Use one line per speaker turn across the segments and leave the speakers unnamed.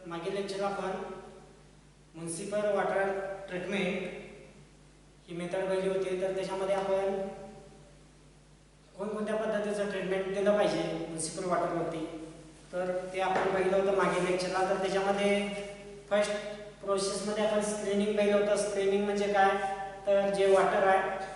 मागील लेक्चरला आपण municipal water treatment ही method पहिली होती, तर त्याच्यामध्ये आपण कोणकोणत्या पद्धतीचं ट्रीटमेंट दिलं पाहिजे म्युनिसिपल वॉटरवरती, तर ते आपण पाहिलं होतं मागील लेक्चरला. तर त्याच्यामध्ये फर्स्ट प्रोसेसमध्ये आपण स्क्रीनिंग पाहिलं होतं. स्क्रीनिंग म्हणजे काय, तर जे वॉटर आहे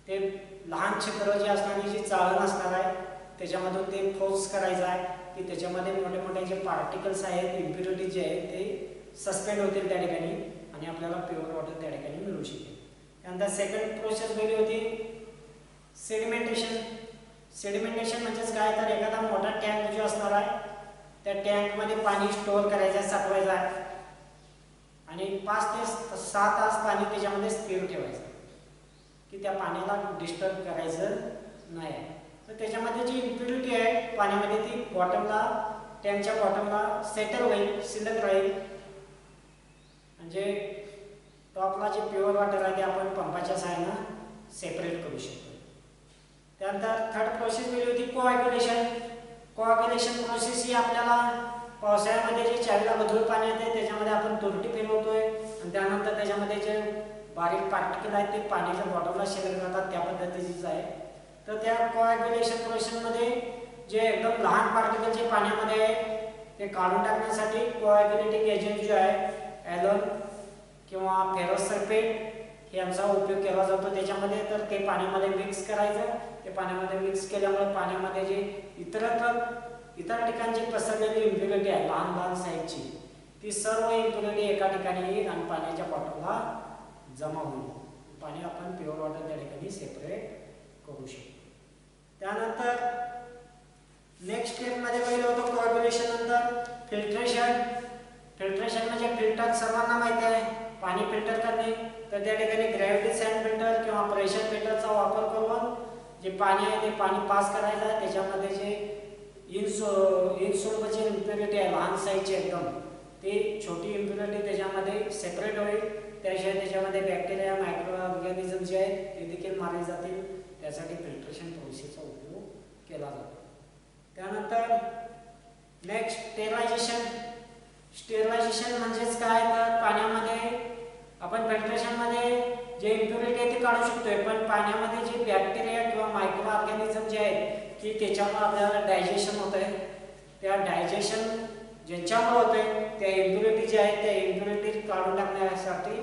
ते लहान छिद्र जे असणारी जी चाळण असणार आहे त्याच्यामधून ते फोर्स करायचं आहे की त्याच्यामध्ये मोठे मोठे जे पार्टिकल्स आहेत, इम्प्युरिटीज जे आहेत ते सस्पेंड होतील त्या ठिकाणी आणि आपल्याला प्युअर वॉटर त्या ठिकाणी मिळू शकेल. त्यानंतर सेकंड प्रोसेस पहिली होती सेडिमेंटेशन. सेडिमेंटेशन म्हणजेच काय, तर एखादा मोठा टँक जो असणार आहे त्या टँकमध्ये पाणी स्टोअर करायचं आहे, साठवायचं आहे आणि 5 ते 6 तास पाणी त्याच्यामध्ये स्थिर ठेवायचं की त्या पाण्याला डिस्टर्ब करायचं नाही. तर त्याच्यामध्ये जी इम्प्युरिटी आहे पाण्यामध्ये ती बॉटमला, टँकच्या बॉटमला सेटल होईल, शिल्लक राहील. म्हणजे टॉपला जे प्युअर वॉटर आहे ते आपण पंपाच्या सहाय्यानं सेपरेट करू शकतो. त्यानंतर थर्ड प्रोसेस मिळली होती कोॲग्युलेशन. कोॲग्युलेशन प्रोसेस ही आपल्याला पावसाळ्यामध्ये जे चावीला गढूळ पाणी येते त्याच्यामध्ये आपण तुरटी फिरवतोय आणि त्यानंतर त्याच्यामध्ये जे बारीक पार्टिकल आहेत ते पाण्याच्या बॉटलला शिल्लक राहतात, त्या पद्धतीचीच आहे. तर त्या कोॲग्युलेशन प्रोसेसमध्ये जे एकदम लहान पार्टिकल जे पाण्यामध्ये आहे ते काढून टाकण्यासाठी कोॲग्युलेटिंग एजंट जो आहे ॲलन किंवा फेरस सल्फेट यांचा उपयोग केला जातो त्याच्यामध्ये. तर ते पाण्यामध्ये मिक्स करायचं. ते पाण्यामध्ये मिक्स केल्यामुळे पाण्यामध्ये जे इतर ठिकाणची पसरलेली इम्प्युरिटी आहे लहान लहान साईजची, ती सर्व इम्प्युरिटी एका ठिकाणी येईल आणि पाण्याच्या बॉटलला जमा होईल. पाणी आपण प्युअर वॉटर त्या ठिकाणी सेपरेट करू शकतो. त्यानंतर नेक्स्ट स्टेपमध्ये पहिलं होतं कोॲग्युलेशन नंतर फिल्ट्रेशन. फिल्ट्रेशन म्हणजे फिल्टर सर्वांना माहिती आहे, पाणी फिल्टर करणे. तर त्या ठिकाणी ग्रॅव्हिटी सँड फिल्टर किंवा प्रेशर फिल्टरचा वापर करून जे पाणी आहे ते पाणी पास करायचं आहे. त्याच्यामध्ये जे इनसोल्युबल इम्प्युरिटी आहे लहान साईजची एकदम, ते छोटी इम्प्युरिटी त्याच्यामध्ये सेपरेट होईल. त्याशिवाय त्याच्यामध्ये बॅक्टेरिया, मायक्रो ऑर्गॅनिझम जे आहेत ते देखील मारले जातील. त्यासाठी फिल्ट्रेशन प्रोसेसचा उपयोग केला जातो. त्यानंतर नेक्स्ट स्टेरलायझेशन. स्टेरलायझेशन म्हणजेच काय, तर पाण्यामध्ये आपण फिल्ट्रेशनमध्ये जे इम्प्युरिटी आहे ते काढू शकतोय, पण पाण्यामध्ये जे बॅक्टेरिया किंवा मायक्रो ऑर्गॅनिझम जे आहेत की त्याच्यामुळे आपल्याला डायजेशन होत आहे. त्या डायजेशन ज्यांच्यामुळे होत आहे त्या इम्प्युरिटी जे आहेत त्या इम्प्युरिटी काढून टाकण्यासाठी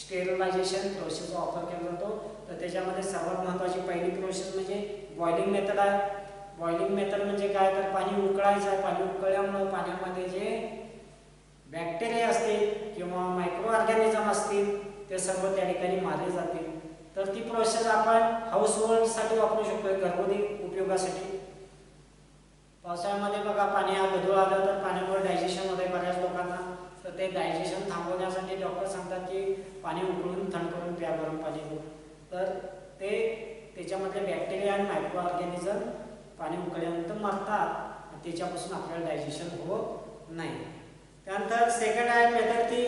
स्टेरलायझेशन प्रोसेसचा वापर केला जातो. तर त्याच्यामध्ये सर्वात महत्त्वाची पहिली प्रोसेस म्हणजे बॉइलिंग मेथड आहे. बॉइलिंग मेथड म्हणजे काय, तर पाणी उकळायचं आहे. पाणी उकळल्यामुळे पाण्यामध्ये जे बॅक्टेरिया असतील किंवा मायक्रो ऑर्गॅनिझम असतील ते सर्व त्या ठिकाणी मारले जातील. तर ती प्रोसेस आपण हाऊस होल्डसाठी वापरू शकतो, घरगुती उपयोगासाठी. पावसाळ्यामध्ये बघा पाणी गढूळ आलं तर पाण्यामुळे डायजेशन होते बऱ्याच लोकांना. तर ते डायजेशन थांबवण्यासाठी डॉक्टर सांगतात की पाणी उकळून थंड करून प्या, गरम पाणी. तर ते त्याच्यामधले बॅक्टेरिया आणि मायक्रो ऑर्गॅनिझम पाणी उकळल्यानंतर मरतात, त्याच्यापासून आपल्याला डायजेशन होत नाही. त्यानंतर सेकंड आहे मेथड ती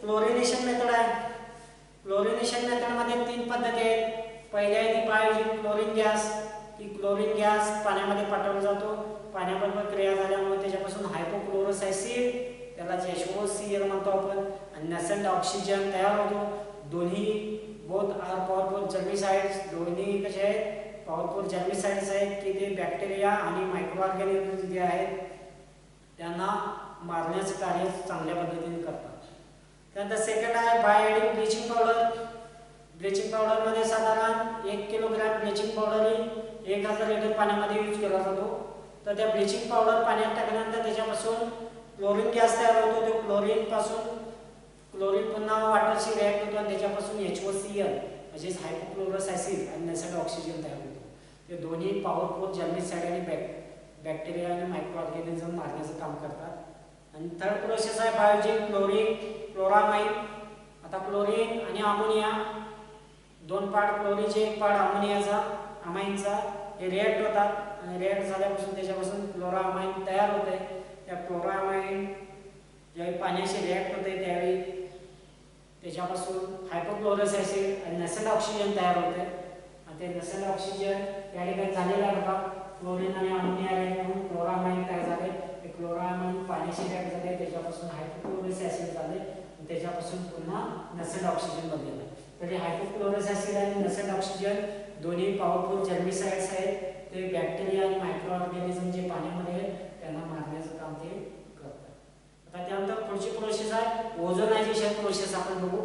क्लोरिनेशन मेथड आहे. क्लोरिनेशन मेथडमध्ये 3 पद्धती आहेत. पहिली आहे ती बायोजिन क्लोरीन गॅस. ती क्लोरीन गॅस पाण्यामध्ये पाठवला जातो. पाण्याबरोबर क्रिया झाल्यामुळे त्याच्यापासून हायपोक्लोरस ॲसिड, त्याला HOCl म्हणतो आपण, आणि नॅसंट ऑक्सिजन तयार होतो. दोन्ही बोथ आर पॉवरफुल जर्मिसाइड्स. दोन्ही कसे आहेत, पॉवरफुल जर्मिसाइड्स आहेत की ते बॅक्टेरिया आणि मायक्रो ऑर्गॅनिझम जे आहेत त्यांना मारण्याचं कार्य चांगल्या पद्धतीने करतात. त्यानंतर सेकंड आहे bye adding bleaching powder. Bleaching पावडरमध्ये साधारण 1 किलोग्रॅम ब्लिचिंग पावडर 1000 लिटर पाण्यामध्ये यूज केला जातो. तर त्या ब्लिचिंग पावडर पाण्यात टाकल्यानंतर त्याच्यापासून क्लोरीन गॅस तयार होतो. तो क्लोरीन पुन्हा वॉटरशी रिॲक्ट होतो आणि त्याच्यापासून HOCl म्हणजेच हायपोक्लोरस ॲसिड आणि नॅसंट ऑक्सिजन तयार होतो. ते दोन्ही पॉवरफुल जर्मिसाइड आणि बॅक्टेरिया आणि मायक्रो ऑर्गॅनिझम मारण्याचं काम करतात. आणि थर्ड प्रोसेस आहे बायोजिन क्लोरीन क्लोरामाइन. आता क्लोरीन आणि अमोनिया 2 पार्ट क्लोरीनचे 1 पार्ट अमोनियाचा अमाइनचा हे रिॲक्ट होतात आणि रिॲक्ट झाल्यापासून त्याच्यापासून क्लोरामाइन तयार होते. त्या क्लोरामाइन ज्यावेळी पाण्याशी रिॲक्ट होते त्यावेळी त्याच्यापासून हायपोक्लोरस ॲसिड आणि नॅसंट ऑक्सिजन तयार होते. आणि ते नॅसंट ऑक्सिजन या ठिकाणी झालेला बघा क्लोरीन आणि अमोनिया रिॲक्ट होऊन क्लोरामाइन तयार झाले. ते क्लोरामाइन पाण्याशी ऑक्सिजन झाले, त्याच्यापासून हायड्रोक्लोरिक ऍसिड झाले, त्याच्यापासून पुन्हा नसेंट ऑक्सिजन बनलेला आहे. तर हे हायड्रोक्लोरिक ऍसिड आणि नसेंट ऑक्सिजन दोन्ही पॉवरफुल जर्मिसाइड्स आहेत. ते बॅक्टेरिया आणि मायक्रो ऑर्गॅनिझम जे पाण्यामध्ये आहेत त्यांना मारण्याचं काम ते करतात. आता त्यानंतर पुढची प्रोसेस आहे ओझोनायझेशन प्रोसेस. आपण बघू.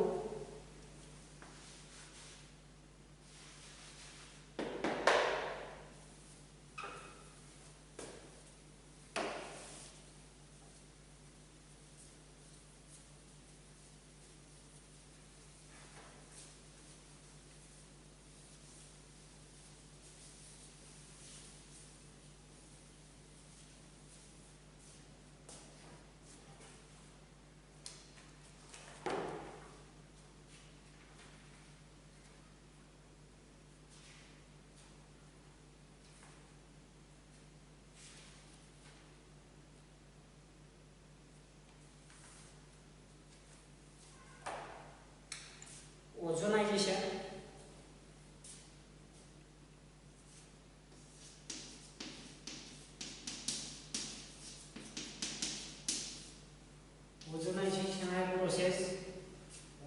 ओझोनायझेशन आहे प्रोसेस.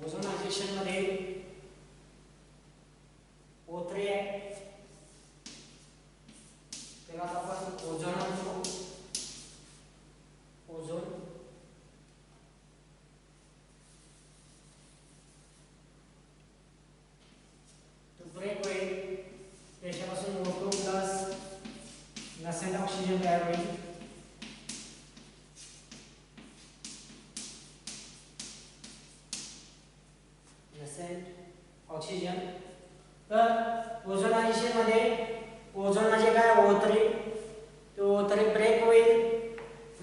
ओझोनायझेशन मध्ये O3 आहे, त्याला आपण ओझोन म्हणतो. ओझोन ब्रेक होईल, त्याच्यापासून O2 प्लस नसेंट ऑक्सिजन तयार होईल. Nascent oxygen. तर ओझोनायझेशन मध्ये ओझोन म्हणजे काय O3, तो O3 ब्रेक होईल.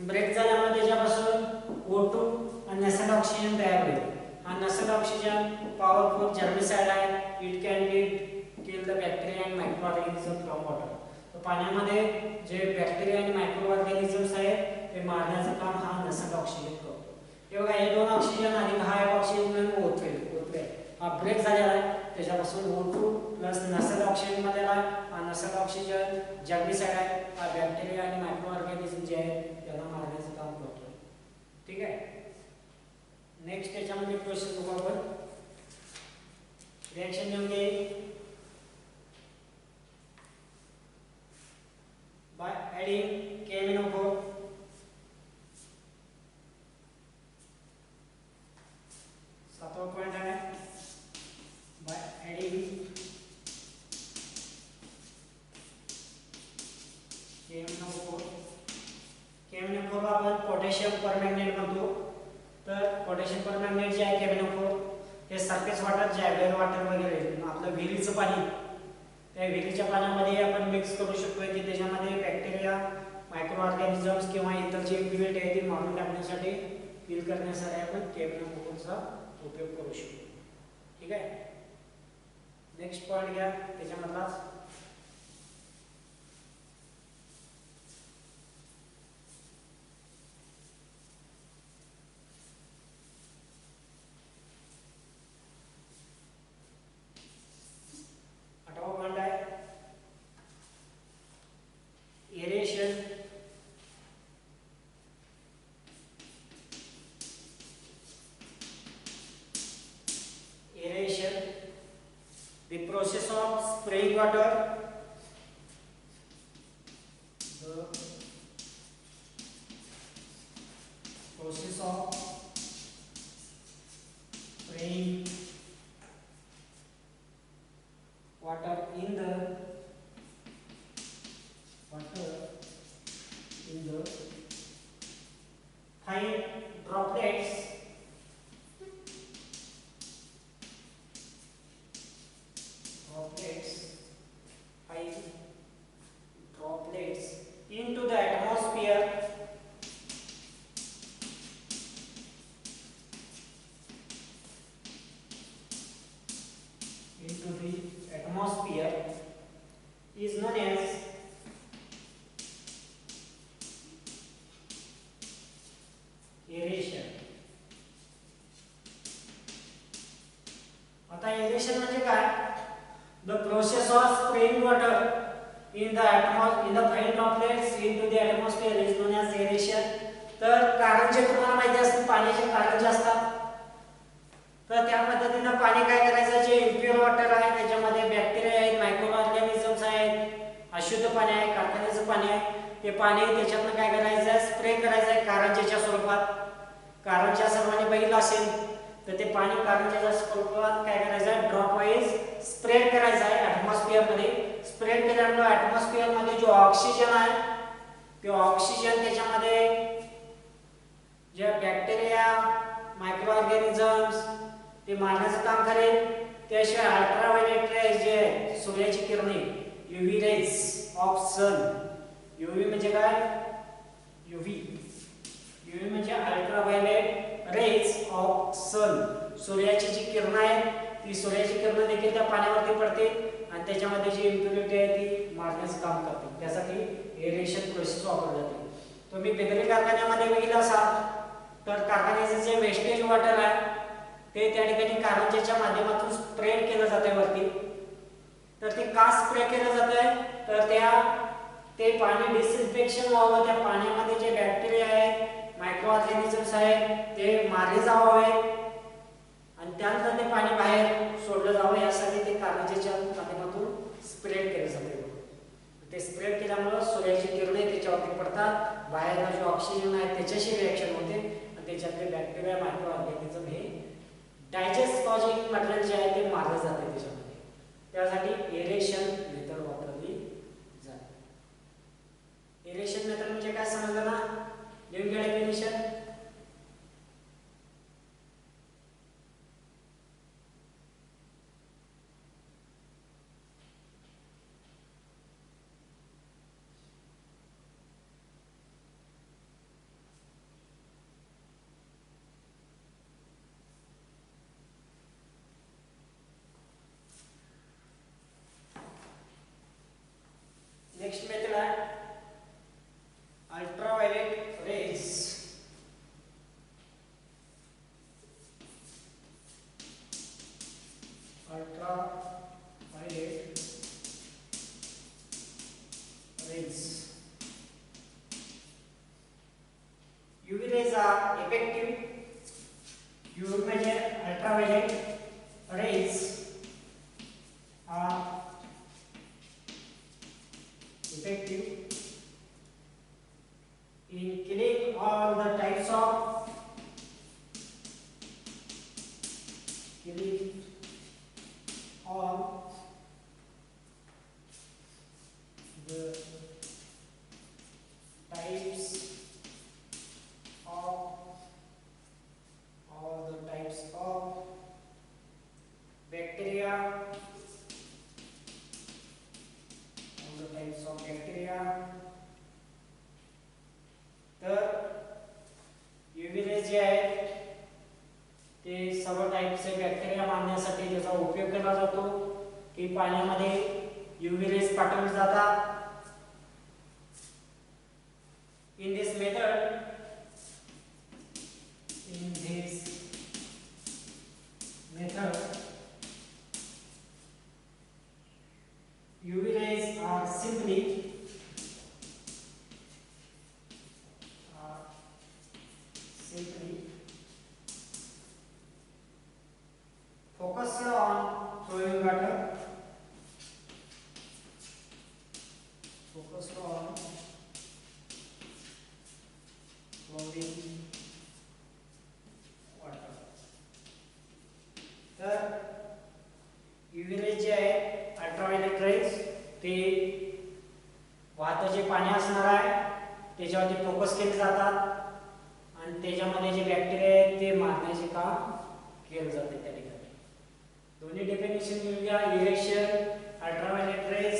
ब्रेक झाल्यामुळे त्याच्यापासून O2 आणि नसेंट ऑक्सिजन तयार होईल. हा नसेंट ऑक्सिजन पॉवरफुल जर्मिसाइड आहे. It can be kill the bacteria and micro organism from water. तर पाण्यामध्ये जे बॅक्टेरिया आणि मायक्रो ऑर्गॅनिझम्स आहेत ते मारण्याचं काम हा नसेंट ऑक्सिजन करतो. हे बघा, हे दोन ऑक्सिजन आणि हा एक ऑक्सिजन मिळून O3 हा ब्रेक झालेला आहे. त्याच्यापासून O2 प्लस नसेंट ऑक्सिजन मध्ये आहे. हा नसेंट ऑक्सिजन जर्मिसाइड आहे. हा बॅक्टेरिया आणि मायक्रो ऑर्गॅनिझम जे आहेत त्यांना मारण्याचं काम करतो. ठीक आहे. नेक्स्ट त्याच्यामध्ये प्रोसेस बघू आपण. रिएक्शन नेमके by adding KMnO4 सातवा पॉइंट है by adding KMnO4 आपण पोटॅशियम परमॅंगनेट म्हणतो. तर पोटॅशियम परमॅंगनेट जे आहे KMnO4 हे सरफेस वॉटर जे आहे वेल वॉटर वगैरे आपलं विहिरीचं पाणी, त्या विहिरीच्या पाण्यामध्ये आपण मिक्स करू शकतो की त्याच्यामध्ये बॅक्टेरिया मायक्रो ऑर्गॅनिझम्स किंवा इतर जे इम्प्युरिटी आहे ती मारून टाकण्यासाठी किल करण्यासाठी आपण KMnO4चा उपयोग करू शकतो. ठीक आहे. नेक्स्ट पॉइंट घ्या त्याच्यामधलाच. The process of spraying water, the process of spraying water in the fine droplets into the atmosphere is known as aeration. आता aeration म्हणजे काय? The process of spraying water in the fine droplets into the atmosphere is known as aeration. तर काढा पाण्याचे कारंजे असतात. तर त्या पद्धतीनं पाणी काय करायचं, जे इम्प्युअर वॉटर आहे त्याच्यामध्ये बॅक्टेरिया आहेत, मायक्रो ऑर्गॅनिझम्स आहेत, अशुद्ध पाणी आहे, कारखान्याचं पाणी आहे, ते पाणी त्याच्यातनं काय करायचं आहे, स्प्रे करायचं आहे कारंजेच्या स्वरूपात. कारंजा सर्वांनी बघितलं असेल तर ते पाणी कारंजेच्या स्वरूपात काय करायचं आहे, ड्रॉप वाईज स्प्रेड करायचं आहे ॲटमॉस्फिअर मध्ये. स्प्रेड केल्यामुळे ॲटमॉस्फिअर मध्ये जो ऑक्सिजन आहे ते ऑक्सिजन त्याच्यामध्ये जे बॅक्टेरिया, मायक्रो ऑर्गॅनिझम्स ते मारण्याचं काम करेल. त्याशिवाय अल्ट्राव्हायोलेट रेज जे सूर्याची किरणे, UV rays of sun, UV म्हणजे काय, यूव्ही म्हणजे अल्ट्राव्हायोलेट रेज ऑफ सन, सूर्याची जी किरणं आहेत ती सूर्याची किरणं देखील त्या पाण्यावरती पडते आणि त्याच्यामध्ये जी इम्प्युरिटी आहे ती मारण्याचं काम करते. त्यासाठी एरेशन प्रोसेस वापरली जाते. तुम्ही बेकरी कारखान्यामध्ये बघितलं असाल तर कारखान्याचं जे वेस्टेज वॉटर आहे ते त्या ठिकाणी कारंजेच्या माध्यमातून स्प्रेड केलं जाते वरती. तर ते का स्प्रे केलं जातंय, तर ते पाणी डिसइन्फेक्शन व्हावं, त्या पाण्यामध्ये जे बॅक्टेरिया आहेत, मायक्रो ऑर्गॅनिझम्स आहेत ते मारले जावे आणि त्यानंतर ते पाणी बाहेर सोडलं जावं यासाठी ते कारंजेच्या माध्यमातून स्प्रेड केलं जाते. ते स्प्रेड केल्यामुळे सूर्याची किरणे त्याच्यावरती पडतात, बाहेरला जो ऑक्सिजन आहे त्याच्याशी रिएक्शन होते आणि त्याच्यातले बॅक्टेरिया, मायक्रो ऑर्गॅनिझम हे डायजेस्ट कॉजिंग मटेरियल जे आहे ते मारलं जाते त्याच्यामध्ये. त्यासाठी एरेशन मेथड वापरली जाते. एरेशन मेथड म्हणजे काय समजलं ना, लिहून घ्या डेफिनेशन. नेक्स्ट मेथड आहे ultraviolet rays. Ultraviolet rays. UV rays are effective. UV म्हणजे ultraviolet rays are effective in killing all the types of तर UV रेज जे आहेत ते सर्व टाईपचे बॅक्टेरिया मारण्यासाठी त्याचा उपयोग केला जातो. की पाण्यामध्ये UV रेज पाठवले जातात. In this method UV rays are simply focused on flowing water. Focused on flowing water. तर UV रेज जे आहे अल्ट्राव्हायोलेट रेज ते वाहतं जे पाणी असणार आहे त्याच्यावरती फोकस केले जातात आणि त्याच्यामध्ये जे बॅक्टेरिया आहेत ते मारण्याचे काम केलं जाते त्या ठिकाणी. दोन्ही डेफिनेशन लिहून घ्या. इरेक्शन, अल्ट्राव्हायोलेट रेज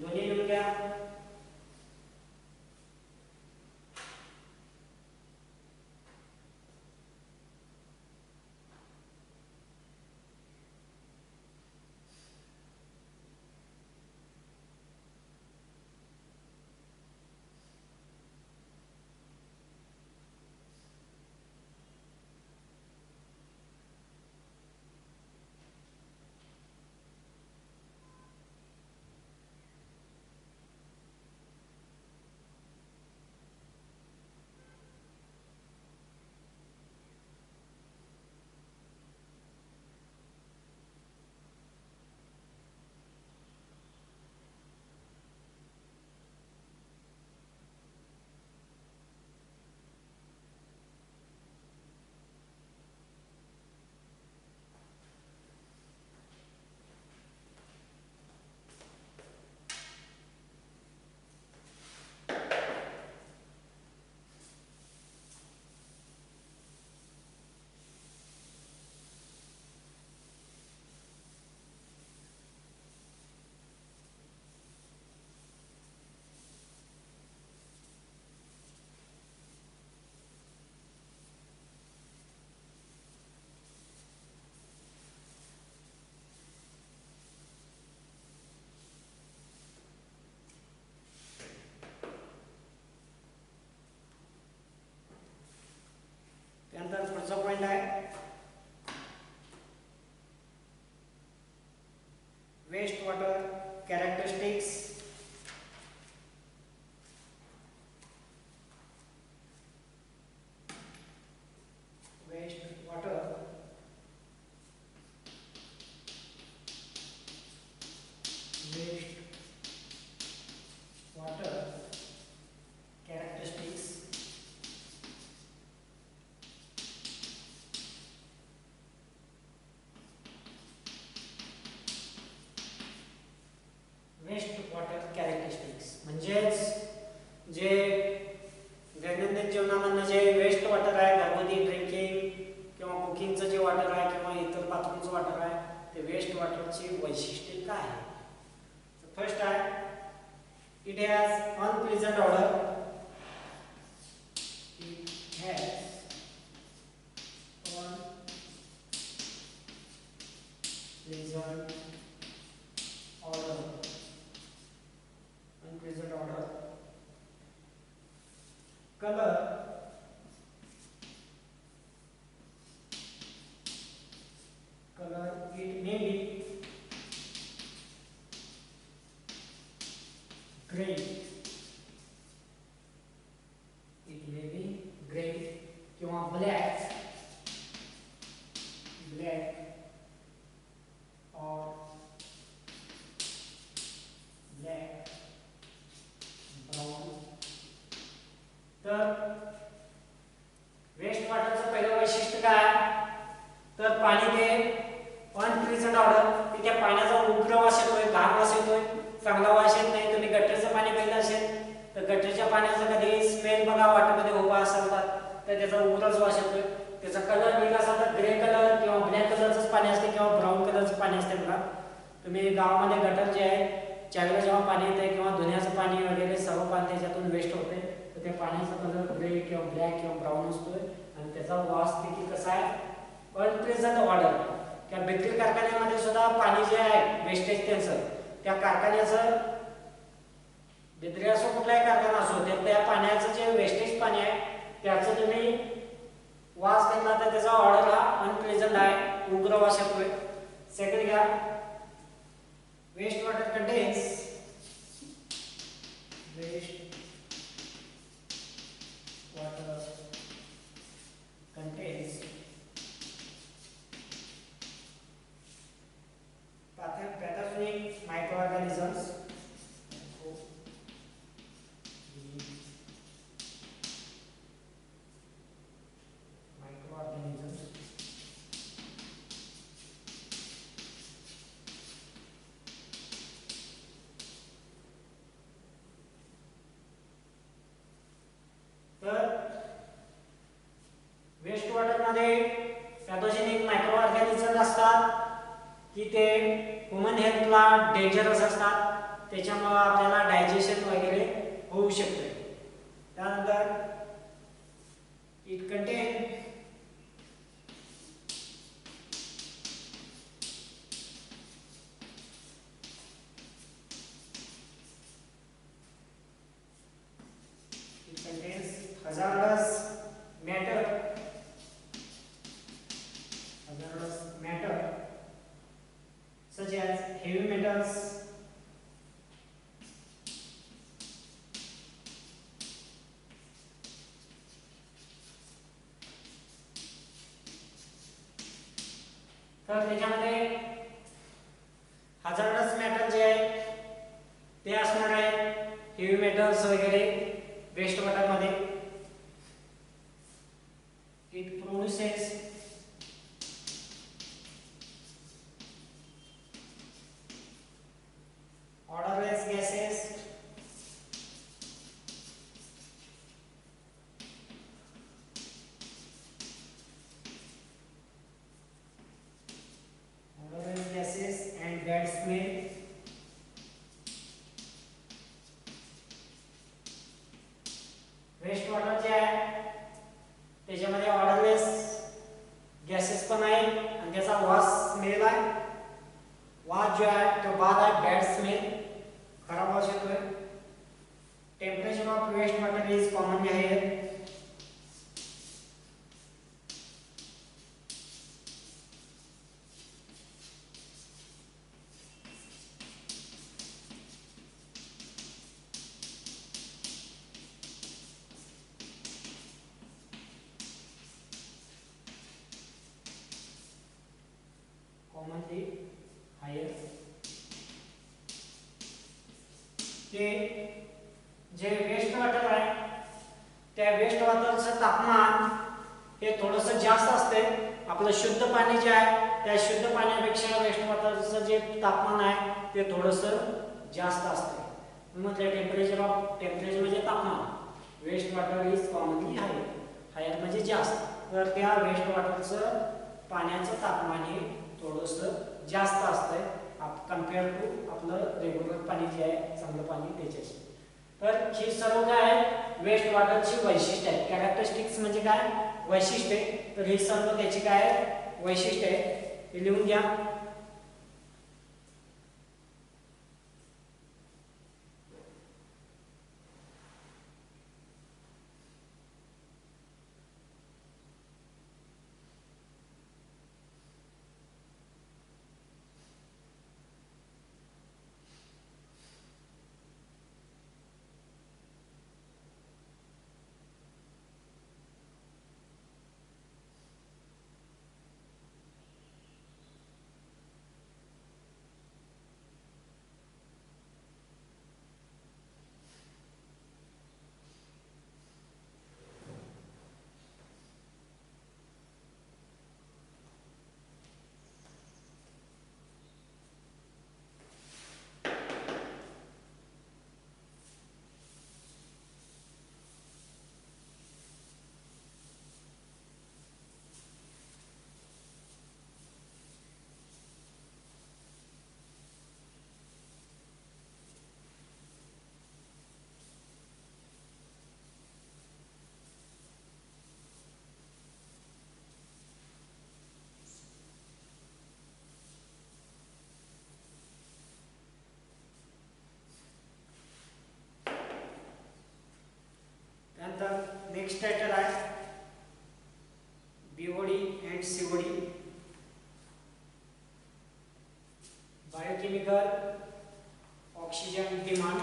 दोन्ही लिहून घ्या. has unpleasant odor. It has unpleasant odor. Unpleasant odor. Color. Color. It may be gray. It may be gray किंवा black. Black or black brown. तर वेस्ट वॉटरचं पहिलं वैशिष्ट्य काय तर पाणी ते अनप्लीझंट ऑर्डर की त्या पाण्याचा उग्र वास येतोय घाण वास येतोय चांगला वास येत नाही तुम्ही गटरचं पाणी पिलं असेल तर गटरच्या पाण्याचा कधी स्मेल बघा वाटमध्ये उभा असाल तर त्याचा उग्रच वास येतोय त्याचा कलर वेगळा असा तर ग्रे कलर किंवा ब्लॅक कलरचंच पाणी असते किंवा ब्राऊन कलरचं पाणी असते बघा तुम्ही गावामध्ये गटर जे आहे ज्यावेळेला जेव्हा पाणी येते किंवा धुण्याचं पाणी वगैरे सर्व पाणी त्याच्यातून वेस्ट होते तर त्या पाण्याचा कलर ग्रे किंवा ब्लॅक किंवा ब्राऊन असतोय आणि त्याचा वास देखील कसा आहे अनप्लेझंट ऑर्डर त्या बेकरी कारखान्यामध्ये सुद्धा पाणी जे आहे वेस्टेज त्यांचं त्या कारखान्याचं बेकरी असो कुठलाही कारखाना असो त्या पाण्याचं जे वेस्टेज पाणी आहे त्याचं तुम्ही वास घेतला तर त्याचा ऑर्डर हा अनप्लेझंट आहे उग्र वास येतोय सेकंड घ्या वेस्ट वॉटर कंटेन्स वेस्ट water contains pathogenic microorganisms waste water मध्ये पॅथोजेनिक मायक्रो ऑर्गॅनिझम्स असतात की ते ह्यूमन हेल्थला डेंजरस असतात त्याच्यामुळे आपल्याला डायजेशन वगैरे होऊ शकते त्यानंतर it content hazardous matter such as heavy metals तर त्याच्यामध्ये hazardous metal जे आहे ते असणार आहे हेवी मेटल्स वगैरे वेस्ट वॉटर मध्ये it produces odorless gases and bad smell waste water जे आहे त्याच्यामध्ये ऑर्डरलेस गॅसेस पण आहे आणि त्याचा वास स्मेल आहे वास जो आहे तो बाद आहे बॅड स्मेल खराब वास येतोय temperature of waste water is commonly higher commonly higher ते जे वेस्ट वॉटर आहे त्या वेस्ट वॉटरचं तापमान हे थोडंसं जास्त असते आपलं शुद्ध पाणी जे आहे त्या शुद्ध पाण्यापेक्षा वेस्ट वॉटरचं जे तापमान आहे ते थोडंसं जास्त असते म्हणजे टेम्परेचर म्हणजे तापमान waste water is commonly higher म्हणजे जास्त तर त्या वेस्ट वॉटरचं पाण्याचं तापमान हे थोडंसं जास्त असतंय कंपेअर टू आपलं रेग्युलर पाणी जे आहे चांगलं पाणी त्याच्याशी तर ही सर्व काय आहे वेस्ट वॉटरची वैशिष्ट्ये आहेत. कॅरेक्टरिस्टिक्स म्हणजे काय वैशिष्ट्ये. तर ही सर्व त्याची काय आहे वैशिष्ट्ये आहेत हे लिहून घ्या. त्यानंतर नेक्स्ट टायटल आहे BOD and COD. Biochemical oxygen demand.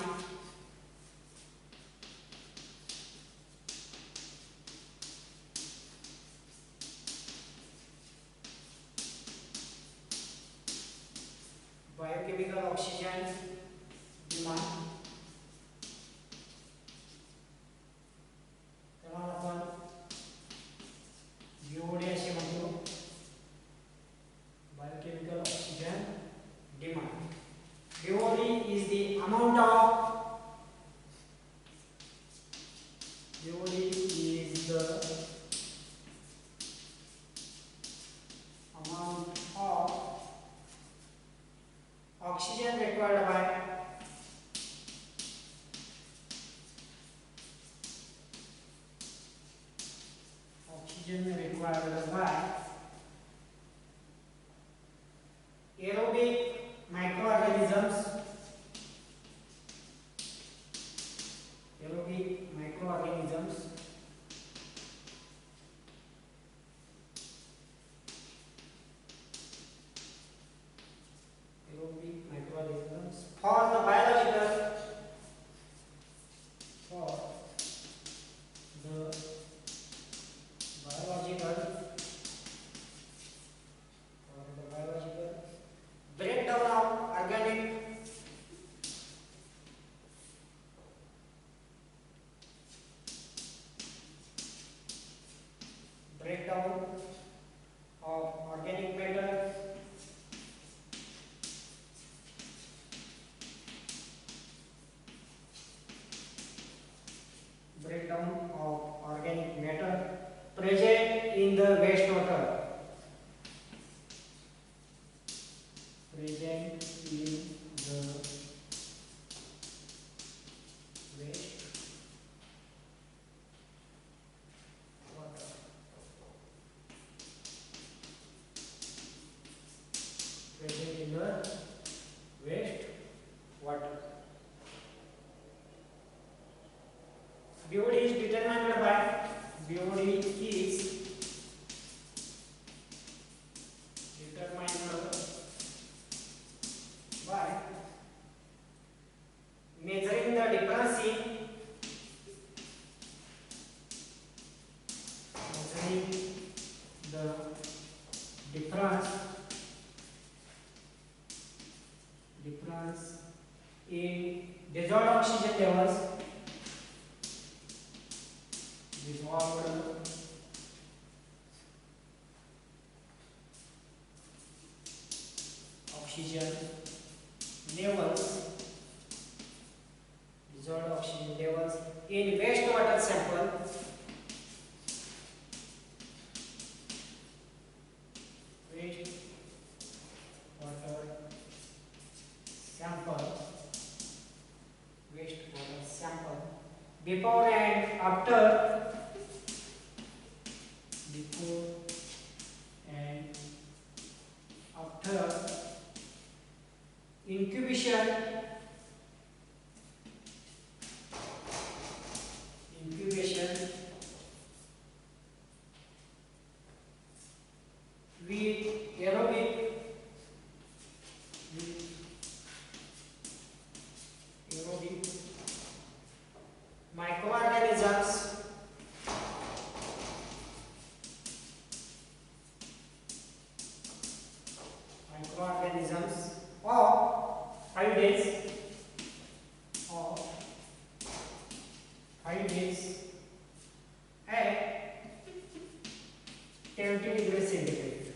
Biochemical oxygen demand त्याला आपण बीओडी असे म्हणतो. Biochemical oxygen demand. BOD is the amount of BOD is the amount of oxygen required by aerobic microorganisms. Aerobic microorganisms for the biological breakdown of organic matter, breakdown of organic matter present in the wastewater. Present in the waste water. Present in the waste water. BOD is determined by BOD is determined by measuring the difference in dissolved oxygen levels, dissolved oxygen levels, dissolved oxygen levels in wastewater sample, wastewater sample before and after, before and after incubation, with aerobic microorganisms, of 5 days, at 20 degrees centigrade.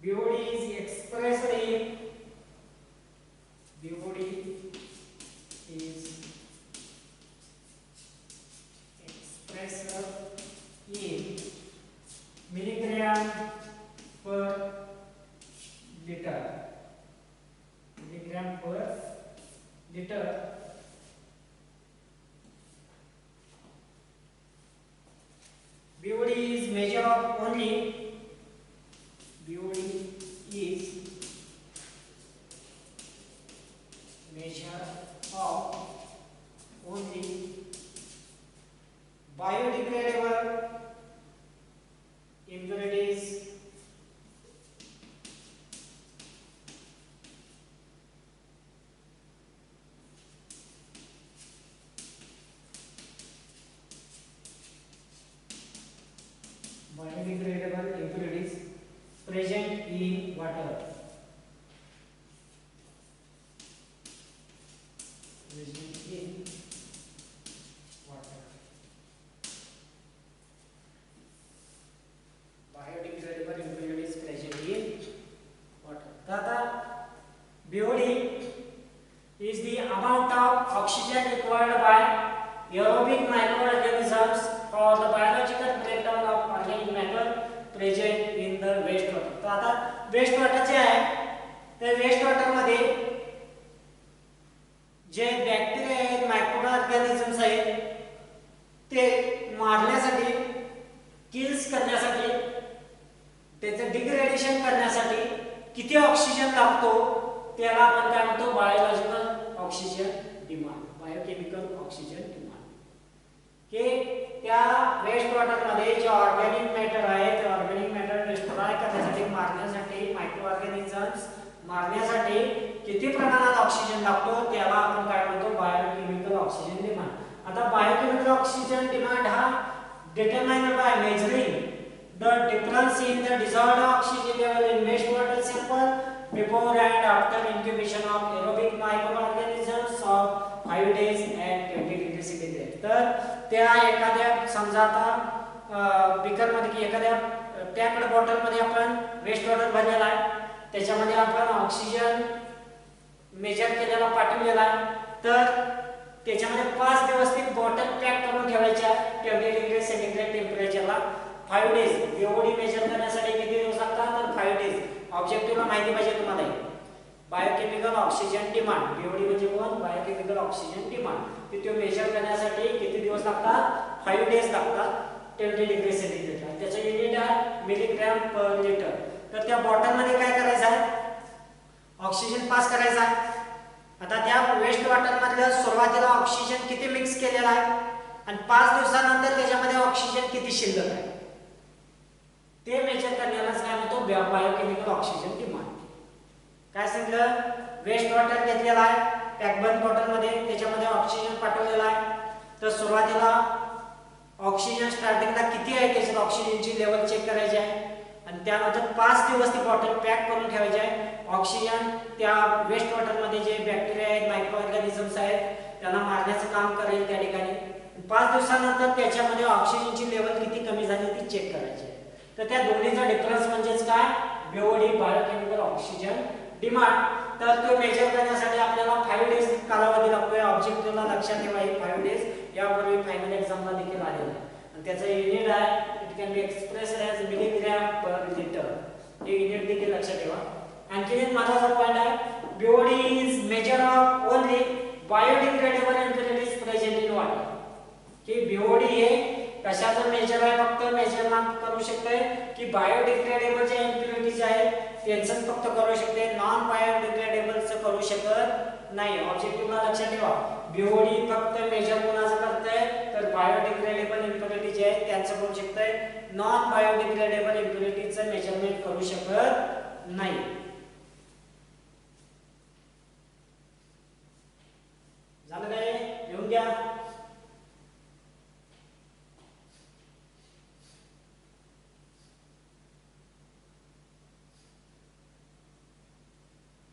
BOD is expressed in milligram per liter. BOD is measure of only biodegradable impurities, present in water. Biodegradable impurities present in water. Tata BOD is the amount of oxygen required by aerobic microorganisms for the biological breakdown of organic matter present in the waste water. तर आता waste water जे आहे त्या waste water मध्ये जे bacteria आहेत, micro organisms आहेत, ते मारण्यासाठी, किल्स करण्यासाठी, त्याचं डिग्रेडेशन करण्यासाठी किती ऑक्सिजन लागतो त्याला आपण काय म्हणतो, biological oxygen demand, biochemical oxygen demand. की त्या वेस्ट वॉटर मध्ये जे ऑर्गॅनिक मॅटर आहे ते ऑर्गॅनिक मॅटर डिस्ट्रॉय करण्यासाठी, मारण्यासाठी, मायक्रो ऑर्गॅनिझम्स मारण्यासाठी किती प्रमाणात ऑक्सिजन लागतो त्याला आपण काय म्हणतो, बायोकेमिकल ऑक्सिजन डिमांड. आता बायोकेमिकल ऑक्सिजन डिमांड हा determined by measuring the difference in the dissolved oxygen level in wastewater sample before and after incubation of aerobic microorganisms of 5 days at 20 degrees centigrade. तर त्या एखाद्या समजा आता beaker मध्ये की एखाद्या पॅक्ड बॉटल मध्ये आपण वेस्ट वॉटर भरलेला आहे, त्याच्यामध्ये आपण ऑक्सिजन मेजर केलेला पाठवलेला आहे, तर त्याच्यामध्ये 5 दिवस ती बॉटल पॅक करून ठेवायची आहे 20 डिग्री सेंटीग्रेड टेम्परेचरला. 5 डेज बीओडी मेजर करण्यासाठी किती दिवस लागतात, तर 5 डेज. ऑब्जेक्टिव्हला माहिती पाहिजे तुम्हाला, बायोकेमिकल ऑक्सिजन डिमांड, बीओडी म्हणजे कोण, बायोकेमिकल ऑक्सिजन डिमांड. ते मेजर करण्यासाठी किती दिवस लागतात, 5 डेज लागतात 20 डिग्री सेंटीग्रेड. त्याचं युनिट आहे मिलीग्रॅम पर लिटर. तर त्या बॉटल मध्ये काय करायचं आहे, ऑक्सिजन पास करायचा आहे. आता त्या वेस्ट वॉटर मधलं सुरुवातीला ऑक्सिजन किती मिक्स केलेला आहे आणि 5 दिवसानंतर त्याच्यामध्ये ऑक्सिजन किती शिल्लक आहे ते मेजर करण्यालाच काय म्हणतो, बायोकेमिकल ऑक्सिजन डिमांड. काय सांगितलं, वेस्ट वॉटर घेतलेला आहे पॅकबंद बॉटल मध्ये, त्याच्यामध्ये ऑक्सिजन पाठवलेला आहे. तर सुरुवातीला ऑक्सिजन स्टार्टिंगला किती आहे त्याच्यात ऑक्सिजनची लेवल चेक करायची आहे आणि त्यानंतर 5 दिवस ती बॉटल पॅक करून ठेवायची आहे. ऑक्सिजन त्या वेस्ट वॉटर मध्ये जे बॅक्टेरिया आहेत, मायक्रो ऑर्गॅनिझम्स आहेत, त्यांना मारण्याचं काम करेल त्या ठिकाणी. 5 दिवसानंतर त्याच्यामध्ये ऑक्सिजनची लेवल किती कमी झाली ती चेक करायची आहे. तर त्या दोन्हीचा डिफरन्स म्हणजेच काय, बीओडी, बायोकेमिकल ऑक्सिजन डिमांड. तर तो मेजर करण्यासाठी आपल्याला 5 डेज कालावधी लागतोय. ऑब्जेक्टिव्हला लक्षात ठेवा, 5 डेज यापूर्वी फायनल एक्झामला देखील आलेला आहे आणि त्याचं युनिट आहे, it can be expressed as milligram per litre. हे युनिट देखील लक्षात ठेवा. आणखी एक महत्त्वाचा पॉइंट आहे, BOD is measure of only biodegradable कशाचं मेजर आहे, फक्त मेजरमेंट करू शकते की बायोडिग्रेडेबल जे इम्प्युरिटीज आहेत त्यांचं फक्त करू शकते, नॉन बायोडिग्रेडेबलचं करू शकत नाही. ऑब्जेक्टिव्हला लक्षात ठेवा, बीओडी फक्त मेजर कोणाचं करते तर बायोडिग्रेडेबल इम्प्युरिटी जे आहेत त्यांचं करू शकते, नॉन बायोडिग्रेडेबल इम्प्युरिटीचं मेजरमेंट करू शकत नाही. झालं काय, लिहून घ्या.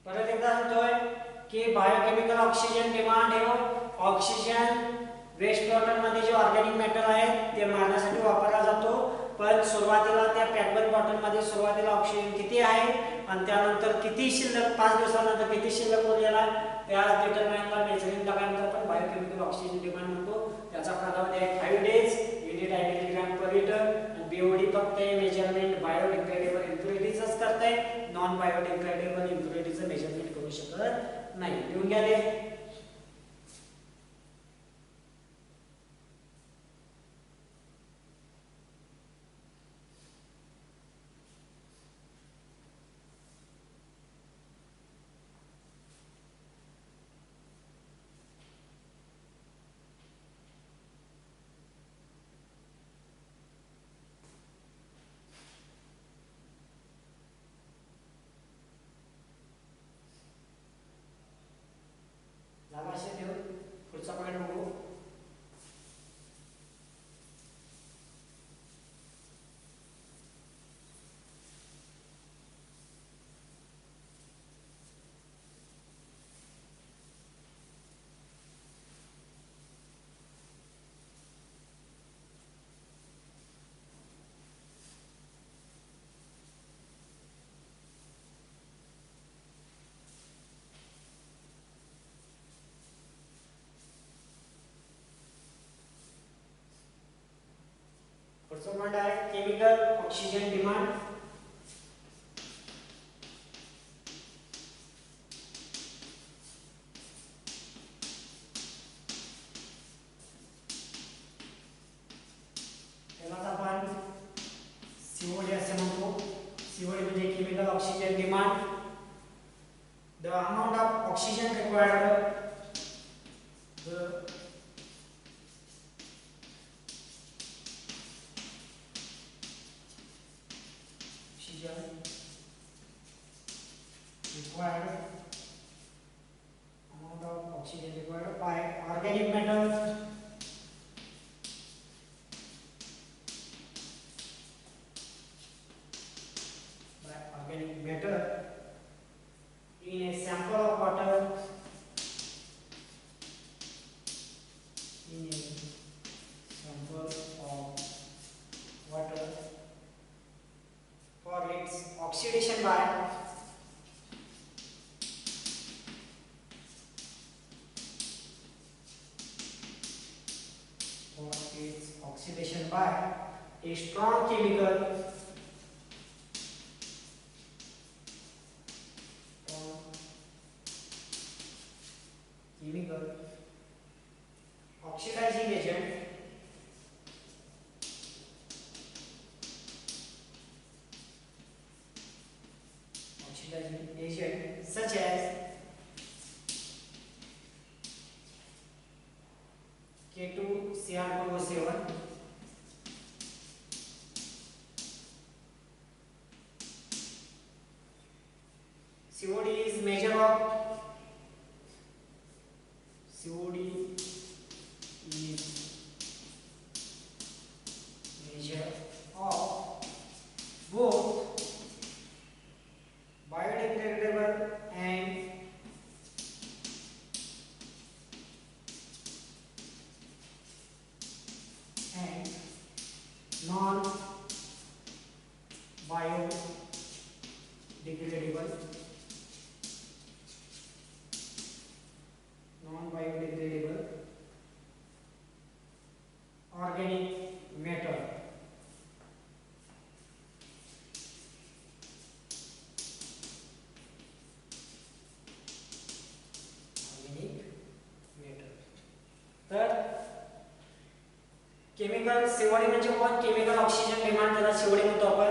परत एकदा सांगतोय की बायोकेमिकल ऑक्सिजन डिमांड हे ऑक्सिजन वेस्ट वॉटर मध्ये जे ऑर्गॅनिक मॅटर आहे ते मारण्यासाठी वापरला जातो. पण सुरुवातीला त्या पॅकबल बॉटल मध्ये सुरुवातीला ऑक्सिजन किती आहे आणि त्यानंतर किती शिल्लक 5 दिवसानंतर किती शिल्लक उरलेला त्या डिटरमाइनला मेजरिंग टाकल्यानंतर आपण बायोकेमिकल ऑक्सिजन डिमांड म्हणतो. त्याचा कालावधी आहे 5 डेज, युनिट आहे मिलीग्राम पर लिटर. आणि बीओडी फक्त मेजरमेंट बायोडिग्रेडेबल इम्प्युरिटीजच करते, नॉन बायोडिग्रेडेबल इम्प्युरिटीचं मेजरमेंट करू शकत नाही. लिहून घ्या ते. लक्षात ठेव, पुढचा पॉईंट बघू. पुढचा पॉईंट आहे केमिकल ऑक्सिजन डिमांड. त्याला आपण सीओडी असे म्हणतो. सीओडी म्हणजे chemical oxygen demand. The amount of oxygen required, the required, amount of oxygen required by organic matter in a sample of water, in a sample of water for its oxidation by oxidation by a strong chemical oxidizing agent such as K2Cr2O7, COD is measure of COD is measure of both biodegradable and non biodegradable organic matter. Organic matter. तर chemical COD म्हणजे कोण chemical oxygen demand त्याला COD म्हणतो आपण.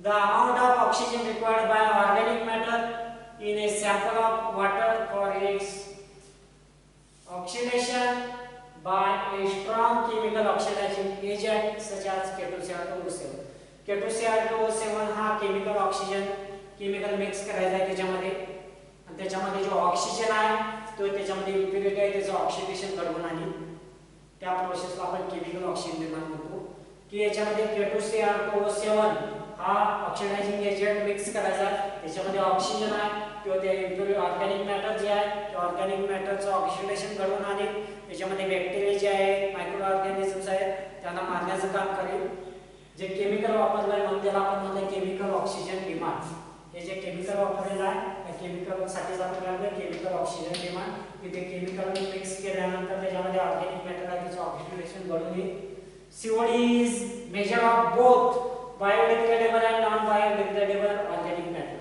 The amount of oxygen required by organic matter in a sample of water for its oxidation by a strong chemical oxidising agent such as K2Cr2O7. K2Cr2O7 हा chemical oxygen chemical mix करायचा आहे त्याच्यामध्ये, आणि त्याच्यामध्ये जो oxygen आहे तो त्याच्यामध्ये इम्प्युरिटी आहे त्याचं ऑक्सिडेशन घडवून आणि त्या प्रोसेसला आपण केमिकल ऑक्सिजन निर्माण म्हणतो. की याच्यामध्ये K2Cr2O7 हा ऑक्सिडायझिंग एजंट मिक्स करायचा, त्याच्यामध्ये ऑक्सिजन आहे किंवा ते इम्प्युर ऑर्गॅनिक मॅटर जे आहे ते ऑर्गॅनिक मॅटरचं ऑक्सिडेशन घडवून आणि त्याच्यामध्ये बॅक्टेरिया जे आहेत मायक्रो ऑर्गॅनिझम्स आहेत त्यांना मारण्याचं काम करेल. जे केमिकल वापरलं आहे म्हणून त्याला आपण म्हणलं केमिकल ऑक्सिजन डिमांड. हे जे केमिकल वापरलेलं आहे त्या केमिकलसाठीच आपण म्हणलं केमिकल ऑक्सिजन डिमांड. की ते केमिकल मिक्स केल्यानंतर त्याच्यामध्ये ऑर्गॅनिक मॅटर आहे त्याचं ऑक्सिडेशन घडून येईल. COD is measure of both biodegradable and non biodegradable organic matter.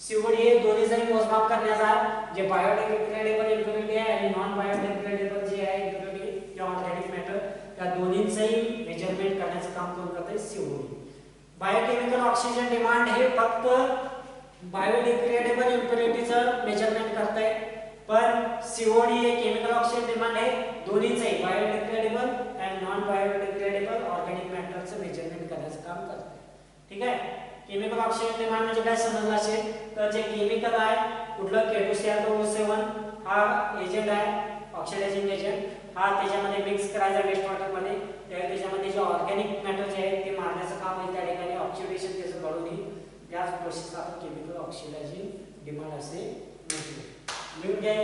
COD हे दोन्हीचंही मोजमाप करण्याचा जे बायोडिग्रेडेबल इम्प्युरिटी आहे आणि नॉन बायोडिग्रेडेबल जे आहे इम्प्युरिटी किंवा ऑर्गॅनिक मॅटर त्या दोन्हींचंही मेजरमेंट करण्याचं काम कोण करते सीओडी. बायोकेमिकल ऑक्सिजन डिमांड हे फक्त बायोडिग्रेडेबल इम्प्युरिटीचं मेजरमेंट करते, पण सीओडी हे केमिकल ऑक्सिजन डिमांड हे दोन्हीचंही biodegradable and non biodegradable organic मॅटरचं मेजरमेंट करण्याचं काम करते. ठीक आहे. केमिकल ऑक्सिजन डिमांड म्हणजे काय समजलं असेल तर जे केमिकल आहे कुठलं K2Cr2O7 हा एजंट आहे ऑक्सिडायझिंग एजंट हा त्याच्यामध्ये मिक्स करायचा वेस्ट वॉटर मध्ये, त्याच्यामध्ये जे ऑर्गॅनिक मॅटर जे आहे ते मारण्याचं काम होईल त्या ठिकाणी ऑक्सिडेशन त्याचं घडून येईल. त्याच प्रोसेसला आपण केमिकल ऑक्सिडायझिंग डिमांड असे म्हणतो. लिहून घ्या.